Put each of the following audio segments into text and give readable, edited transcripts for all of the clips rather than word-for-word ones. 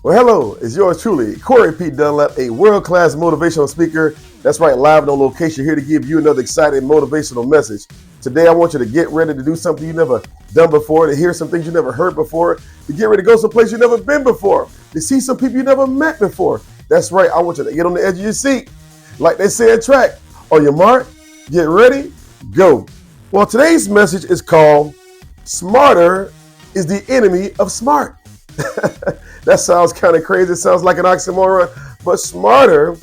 Well, hello, it's yours truly, Corey P. Dunlap, a world-class motivational speaker. That's right, live and on location, here to give you another exciting motivational message. Today, I want you to get ready to do something you've never done before, to hear some things you never heard before, to get ready to go someplace you've never been before, to see some people you never met before. That's right, I want you to get on the edge of your seat. Like they say in track, on your mark, get ready, go. Well, today's message is called, Smarter is the Enemy of Smart. That sounds kind of crazy. It sounds like an oxymoron, but smarter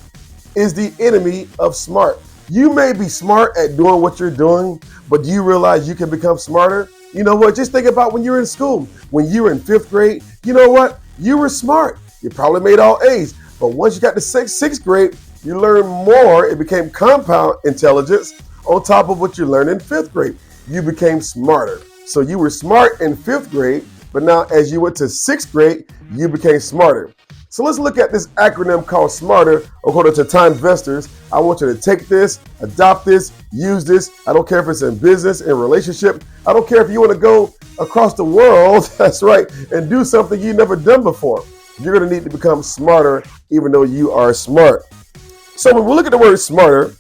is the enemy of smart. You may be smart at doing what you're doing, but do you realize you can become smarter? You know what? Just think about when you were in school. When you were in 5th grade, you know what? You were smart. You probably made all A's, but once you got to sixth grade, you learned more. It became compound intelligence on top of what you learned in 5th grade. You became smarter. So you were smart in 5th grade, but now as you went to 6th grade, you became smarter. So let's look at this acronym called SMARTER according to Time Investors. I want you to take this, adopt this, use this. I don't care if it's in business, in relationship. I don't care if you want to go across the world, that's right, and do something you've never done before. You're going to need to become smarter even though you are smart. So when we look at the word SMARTER,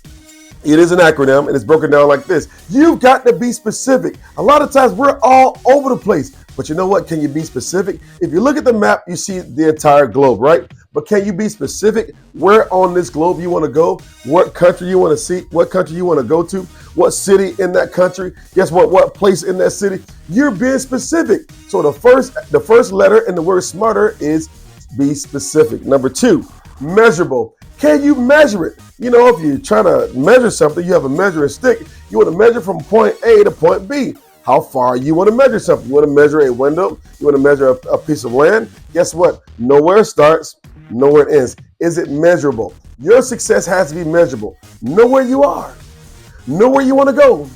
it is an acronym and it's broken down like this. You've got to be specific. A lot of times we're all over the place. But you know what? Can you be specific? If you look at the map, you see the entire globe, right? But can you be specific where on this globe you want to go? What country you want to see? What country you want to go to? What city in that country? Guess what? What place in that city? You're being specific. So the first letter in the word smarter is be specific. Number 2, measurable. Can you measure it? You know, if you're trying to measure something, you have a measuring stick. You want to measure from point A to point B. How far you want to measure something. You want to measure a window. You want to measure a piece of land. Guess what? Nowhere starts, nowhere ends. Is it measurable? Your success has to be measurable. Know where you are. Know where you want to go.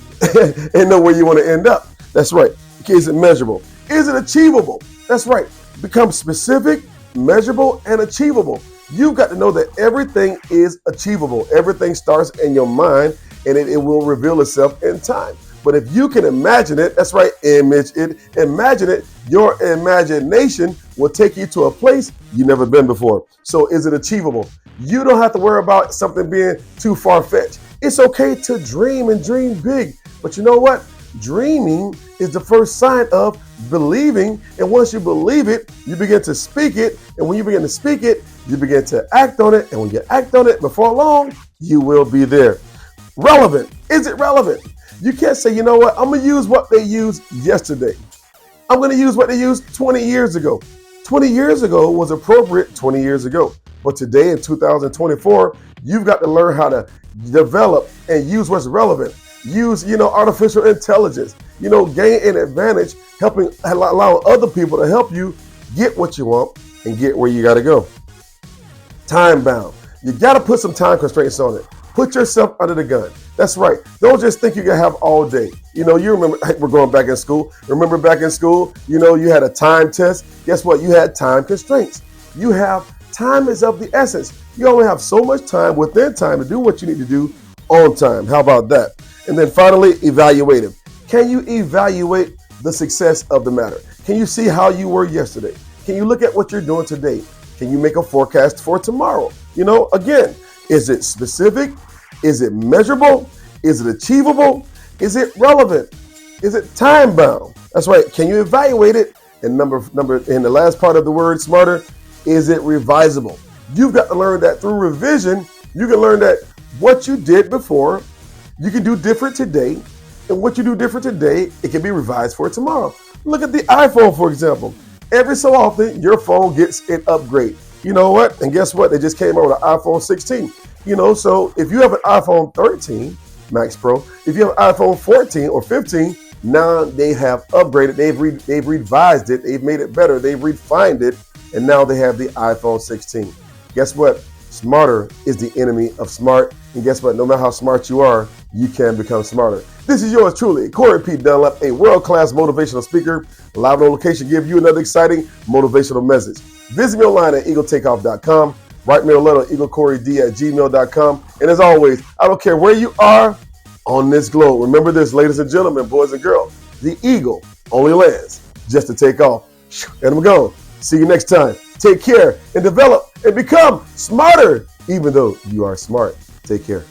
And know where you want to end up. That's right. Is it measurable? Is it achievable? That's right. Become specific, measurable, and achievable. You've got to know that everything is achievable. Everything starts in your mind, and it will reveal itself in time. But if you can imagine it, that's right, imagine it, your imagination will take you to a place you've never been before. So is it achievable? You don't have to worry about something being too far-fetched. It's okay to dream and dream big. But you know what? Dreaming is the first sign of believing. And once you believe it, you begin to speak it. And when you begin to speak it, you begin to act on it. And when you act on it, before long, you will be there. Relevant. Is it relevant? You can't say, you know what, I'm going to use what they used yesterday. I'm going to use what they used 20 years ago. 20 years ago was appropriate 20 years ago. But today in 2024, you've got to learn how to develop and use what's relevant. Use, artificial intelligence, gain an advantage, allowing other people to help you get what you want and get where you got to go. Time bound. You got to put some time constraints on it. Put yourself under the gun. That's right. Don't just think you're going to have all day. You remember, we're going back in school. Remember back in school, you had a time test. Guess what? You had time constraints. Time is of the essence. You only have so much time within time to do what you need to do on time. How about that? And then finally, evaluative. Can you evaluate the success of the matter? Can you see how you were yesterday? Can you look at what you're doing today? Can you make a forecast for tomorrow? Again, is it specific? Is it measurable? Is it achievable? Is it relevant? Is it time bound? That's right. Can you evaluate it? And number in the last part of the word smarter, is it revisable? You've got to learn that through revision. You can learn that what you did before, you can do different today. And what you do different today, it can be revised for tomorrow. Look at the iPhone, for example. Every so often, your phone gets an upgrade. You know what? And guess what? They just came out with an iPhone 16. So if you have an iPhone 13 Max Pro, if you have an iPhone 14 or 15, now they have upgraded, they've revised it, they've made it better, they've refined it, and now they have the iPhone 16. Guess what? Smarter is the enemy of smart. And guess what? No matter how smart you are, you can become smarter. This is yours truly, Corey P. Dunlap, a world-class motivational speaker, live on location, give you another exciting motivational message. Visit me online at eagletakeoff.com. Write me a letter, eaglecoryd@gmail.com. And as always, I don't care where you are on this globe. Remember this, ladies and gentlemen, boys and girls, the eagle only lands just to take off. And I'm gone. See you next time. Take care and develop and become smarter, even though you are smart. Take care.